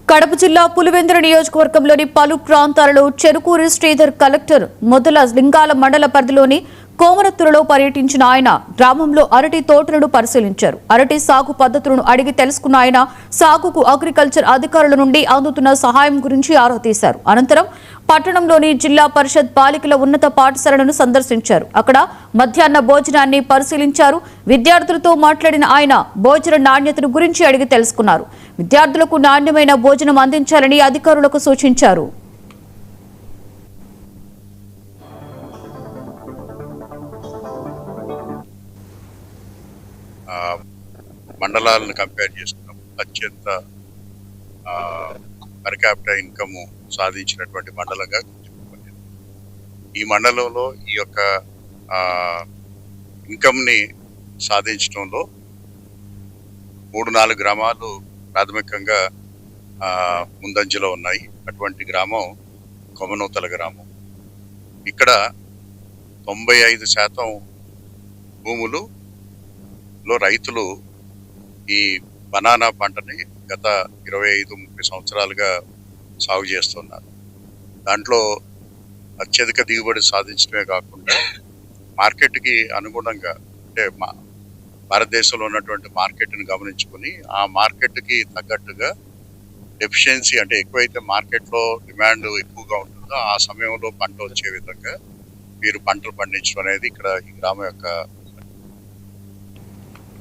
కడప జిల్లా పులివెందుల నియోజకవర్గంలోని పలు ప్రాంతాలలో చెరుకూరి శ్రీధర్ కలెక్టర్ మొదల లింగాల మండల పరిధిలోని కోమరత్తులలో పర్యటించిన ఆయన గ్రామంలో అరటి తోటలను పరిశీలించారు. అరటి సాగు పద్ధతులను అడిగి తెలుసుకున్న ఆయన సాగుకు అగ్రికల్చర్ అధికారుల నుండి అందుతున్న సహాయం గురించి ఆరా తీశారు. అనంతరం పట్టణంలోని జిల్లా పరిషత్ బాలికల ఉన్నత పాఠశాలను సందర్శించారు. అక్కడ మధ్యాహ్న భోజనాన్ని పరిశీలించారు. విద్యార్థులతో మాట్లాడిన ఆయన భోజన నాణ్యతను గురించి అడిగి తెలుసుకున్నారు. విద్యార్థులకు నాణ్యమైన భోజనం అందించాలని అధికారులకు సూచించారు. మండలాలను కంపేర్ చేసుకున్నప్పుడు అత్యంత పర్ క్యాపిటల్ ఇన్కమ్ సాధించినటువంటి మండలంగా గుర్తింపబడింది. ఈ మండలంలో ఈ యొక్క ఇన్కమ్ని సాధించడంలో 3-4 గ్రామాలు ప్రాథమికంగా ముందంజలో ఉన్నాయి. అటువంటి గ్రామం కొమనూతల గ్రామం. ఇక్కడ 95% భూములలో రైతులు ఈ బనానా పంటని గత 25-30 సంవత్సరాలుగా సాగు చేస్తున్నారు. దాంట్లో అత్యధిక దిగుబడి సాధించడమే కాకుండా మార్కెట్కి అనుగుణంగా అంటే భారతదేశంలో ఉన్నటువంటి మార్కెట్ని గమనించుకొని ఆ మార్కెట్కి తగ్గట్టుగా డెఫిషియన్సీ అంటే ఎక్కువైతే మార్కెట్లో డిమాండ్ ఎక్కువగా ఉంటుందో ఆ సమయంలో పంట వచ్చే విధంగా వీరు పంటలు పండించడం అనేది ఇక్కడ ఈ గ్రామం యొక్క